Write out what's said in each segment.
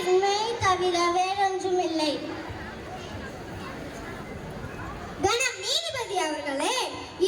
உண்மையை தவிர வேறொன்றுமில்லை. கணம் நீதிபதி அவர்களே,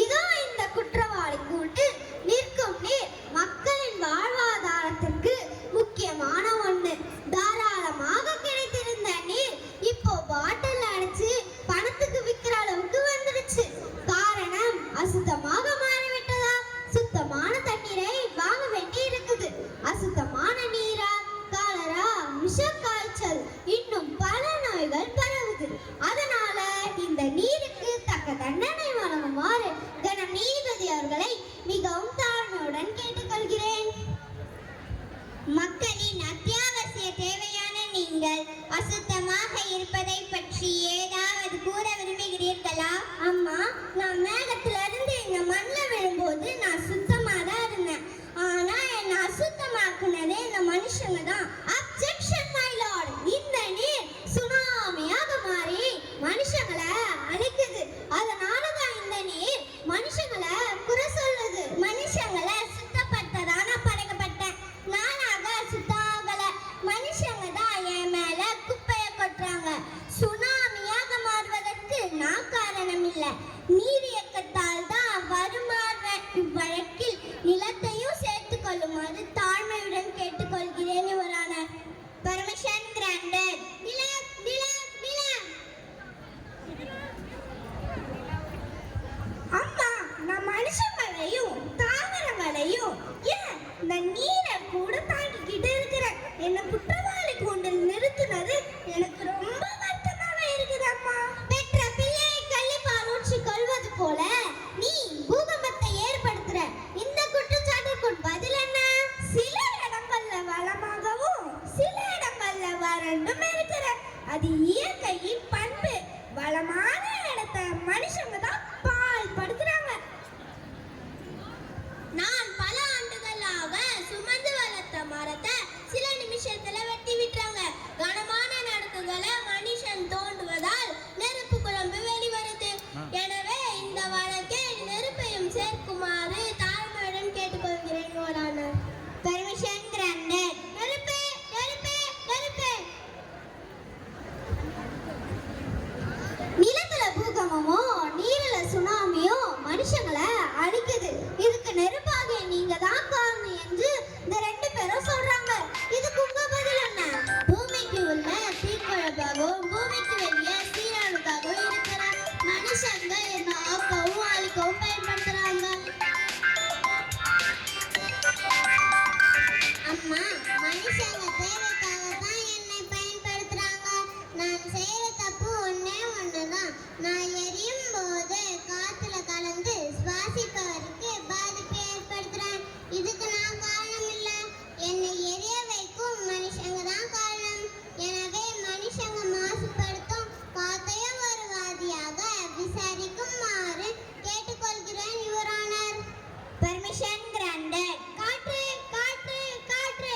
இதோ இந்த குற்றவாளி கூட்டு நிற்கும் நீர் மக்களின் வாழ்வாதாரத்திற்கு முக்கியமான ஒண்ணு. தாராளமாக கிடைத்திருந்த நீர் இப்போ பாட்டில் அடைச்சு பணத்துக்கு விற்கிற அளவுக்கு வந்துடுச்சு. காரணம் அசுத்தமாக மாறிவிட்டதா? சுத்தமான தண்ணீரை வாங்க வேண்டி இருக்குது. அசுத்தமான நீரா, காலரா, விஷ காய்ச்சல், இன்னும் பல நோய்கள் பரவுது. அதனால இந்த நீருக்கு தக்க தண்டனை வழங்குமாறு கணம் நீதிபதி அவர்களை மிகவும் தாழ்மையுடன் கேட்டுக்கொள்கிறேன். மக்களின் அத்தியாவசிய தேவையான நீங்கள் அசுத்தமாக இருப்பதை பற்றி ஏதாவது கூற விரும்புகிறீர்களா? அம்மா, நான் மேகத்துல இருந்து இந்த மண்ணில் விழும்போது நான் சுத்தமா தான் இருந்தேன். ஆனா என்ன அசுத்தமாக்குனதே இந்த மனுஷங்க தான். Objection my Lord. இந்த நீர் சுனாமியாக மாறி மனுஷங்களை அழிக்குது. அதனால தான் இந்த நீர் மனுஷங்களை குறை சொல்லுது. மனுஷங்களை சுத்தப்படுத்ததான படைக்கப்பட்டேன். நானாக சுத்தம் ஆகல. மனுஷங்க தான் என் மேல குப்பையை கொட்டுறாங்க. சுனாமியாக மாறுவதற்கு நான் காரணம் இல்லை. நீர் இயக்கத்தால் தான் வருமாறுவேன். இவ்வழக்கில் நிலத்தையும் சேர்த்துக் கொள்ளுமாறு தாழ்மையுடன் கேட்டுக்கொள்கிறேன் யுவரான. Permission granted. நிலம் நிலம் நிலம். அம்மா, நான் மனுஷங்களையும் தாவரங்களையும் ஏன் இந்த நீரை கூட தாங்கிக்கிட்டு இருக்கிறேன். என்ன குற்றவாளி கொண்டு நிறுத்தினது எனக்கு ரொம்ப வருத்தமாக இருக்குது. அம்மா, பெற்ற பிள்ளையை கள்ளிப்பால் ஊற்றி கொள்வது போல நீ பூகம்பத்தை ஏற்படுத்துற. இந்த குற்றச்சாட்டுக்கு பதில் என்ன? சில இடங்கள்ல வளமாகவும் சில இடங்கள்ல வறண்டும் இருக்கிற. அது இயற்கையின் பண்பு. வளமான இடத்தை மனுஷங்க தான் பால் படுத்துறாங்க. நான் பல ஆண்டுகளாக சுமந்து வளர்த்த மரத்தை சில நிமிஷத்துல வெட்டி விட்டுறாங்க. கனமான நடக்குகளை மனுஷன் தோண்டுவதால் நெருப்பு குழம்பு வெளிவருது. எனவே இந்த வழக்கில் நெருப்பையும் சேர்க்குமாறு தாழ்மையுடன் கேட்டுக்கொள்கிறேன் யுவரான. Permission granted. நெருப்பு நெருப்பு நெருப்பு. நிலத்துல பூகம்பமோ நீரில சுனாமியோ மனுஷங்களை அழிக்குது. இதுக்கு நெருப்பாகிய நீங்க தான் காரணம் என்று இந்த ரெண்டு பேரும் சொல்றாங்க. இதுக்கு உங்க பதில் என்ன? பூமிக்கு உள்ள தீக்குழப்பாகவும் பூமிக்கு வெளியே சீரானுக்காகவும் இருக்கிற மனுஷங்க என்ன ஆக்கவும் அழிக்கவும் பயன்படுத்துறாங்க. அம்மா, மனுஷங்க தேவைக்காக தான் என்னை பயன்படுத்துறாங்க. நான் செய்யற தப்பு ஒன்னே ஒண்ணுதான். நான் எரியும் போது காத்துல கலந்து சுவாசிப்பவருக்கு பாதிப்பு ஏற்படுத்துறேன். இதுக்கு நான் காரணம் இல்ல. என்னை எரிய வைக்கும் மனுஷங்க தான் காரணம். எனவே மனுஷங்க மாசுபடுத்தும் காத்தையும் ஒரு வாதியாக விசாரிக்குமாறு கேட்டுக்கொள்கிறேன் யுவரானர். Permission granted. காற்று காற்று காற்று.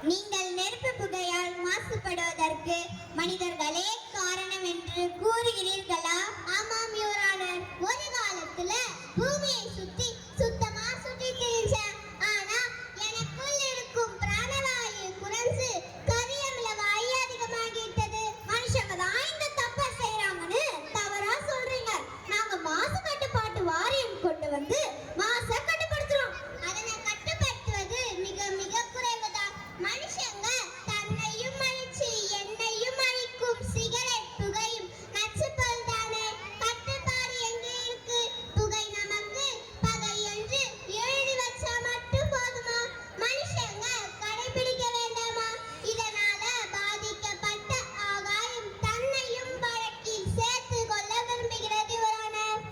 நீங்கள் நெருப்பு புகையால் மாசுபடுவதற்கு மனிதர்களே காரணம் என்று கூறுகிறீர்களா? ஆமாம் யுவரானர். ஒரு காலத்துல பூமியை சுத்தி சுத்தமா சுற்றி திரிஞ்சேன். ஆனா எனக்குள் இருக்கும் பிராணவாயு குறைஞ்சு கரியமில வாயு அதிகமாகிட்டது. மனுஷங்க தான் இந்த தப்பை செய்யறாங்கன்னு தவறா சொல்றீங்க. நாங்க மாசு கட்டுப்பாட்டு வாரியம் கொண்டு வந்து மாசை கட்டுப்படுத்துறோம். அதனை கட்டுப்படுத்துவது மிக மிக குறைவுதான். மனுஷங்க தன்னையும் அழிச்சு என்னையும் அழிக்கும் சிகரெட் புகையும் நச்சுப்பொருள் தானே. கட்டுப்பாடு எங்கே இருக்கு? புகை நமக்கு பகை என்று எழுதி வச்சா மட்டும் போதுமா? மனுஷங்க கடைபிடிக்க வேண்டாமா? இதனால பாதிக்கப்பட்ட ஆகாயம் தன்னையும் வழக்கில் சேர்த்து கொள்ள விரும்புகிறது யுவரானர்.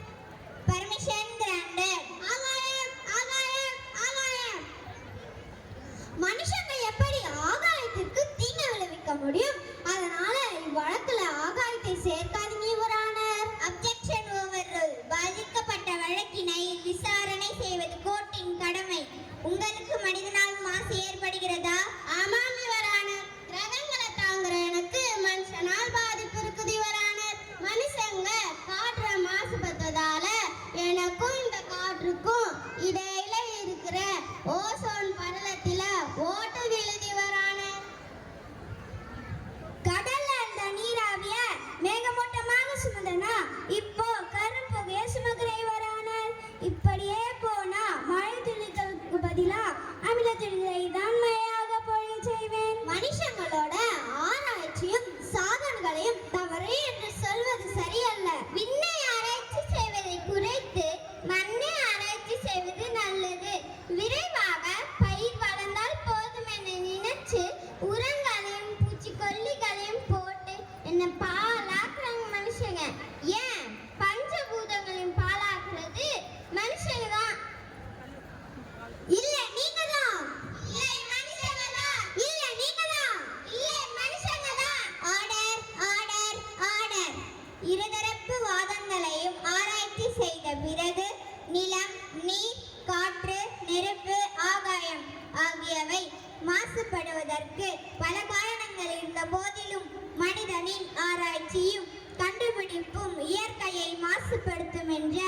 Permission granted. ஆகாயம் ஆகாயம் ஆகாயம். மனுஷங்க எப்படி ஆகாயத்திற்கு தீங்கு விளைவிக்க முடியும்? அதனால இவ்வழக்குல ஆகாயத்தை சேர்க்காதீங்க யுவரானர். Objection over. பாதிக்கப்பட்ட வழக்கினை விசாரணை செய்வது கோர்ட்டின் கடமை. உங்களுக்கு மனிதனால் மாசு ஏற்படுகிறதா? ஆமாம் யுவரானர். கிரகங்களை தாங்குற எனக்கு மனுஷனால் பாதிப்பு இருக்குது யுவரானர். மனுஷங்க காற்றை மாசுபடுத்ததால எனக்கும் இந்த காற்றுக்கும் இடையில இருக்கிற ஓசோன் படலத்தில ஓட்டு எழுதியவரான கடல்ல அந்த நீராவிய மேகமூட்டமாக சுமந்தனா இப்போ கரும்புகைய சுமக்கிற இவரானார். இப்படியே போனா மழை துளிகளுக்கு பதிலா அமில துளிகளை தான் மழையாக பொழிய செய்வேன். மனுஷங்களோட ஆராய்ச்சியும் சாதனைகளையும் தவறு என்று சொல்வது சரியல்ல. விண்ணை ஆராய்ச்சி செய்வதை குறைத்து மண்ணை ஆராய்ச்சி செய்வது நல்லது. விரைவாக பயிர் வளர்ந்தால் போதும் என நினைச்சு உரங்களையும் பூச்சிக்கொல்லிகளையும் போட்டு என்ன பாலாக்குறாங்க மனுஷங்க. ஏன் பஞ்சபூதங்களையும் பாலாக்குறது மனுஷங்க தான். இல்ல நீங்க தான். இல்லை மனுஷங்க தான். இல்ல நீங்க தான். இல்லை மனுஷங்க தான். Order order order. இருதரப்பு வாதங்களையும் ஆராய்ச்சி செய்த பிறகு நிலம், நீர், காற்று, நெருப்பு, ஆகாயம் ஆகியவை மாசுபடுவதற்கு பல காரணங்கள் இருந்த போதிலும் மனிதனின் ஆராய்ச்சியும் கண்டுபிடிப்பும் இயற்கையை மாசுபடுத்தும் என்ற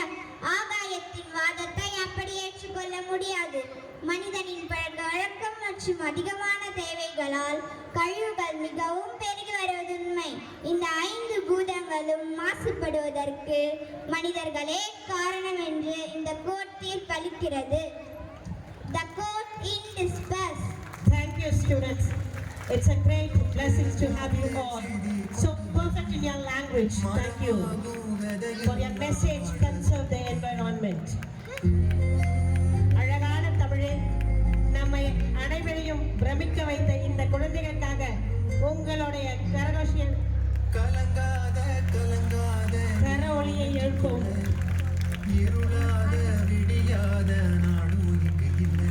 ஆகாயத்தின் வாதத்தை அப்படி ஏற்றுக்கொள்ள முடியாது. மனிதனின் பழக்க வழக்கம் மற்றும் அதிகமான தேவைகளால் கழிவுகள் மிகவும் பெருகி வருவது உண்மை. இந்த 5 பூதங்களும் மாசுபடுவதற்கு மனிதர்களே காரணம் என்று இந்த court தீர்ப்பளிக்கிறது. The court in disperse. Thank you, students. It's a great blessing to have you all. So perfect in your language. Thank you for your message. Conserve the environment. அழகான தமிழில் நம்மை அனைவரையும் பிரமிக்க வைத்த இந்த குழந்தைகளுக்காக உங்களுடைய கரகோஷியல் கலங்காத கலங்காத கர ஒளியை எழுப்பும் இருளாத விடியாத நாடு இங்கு இல்லை.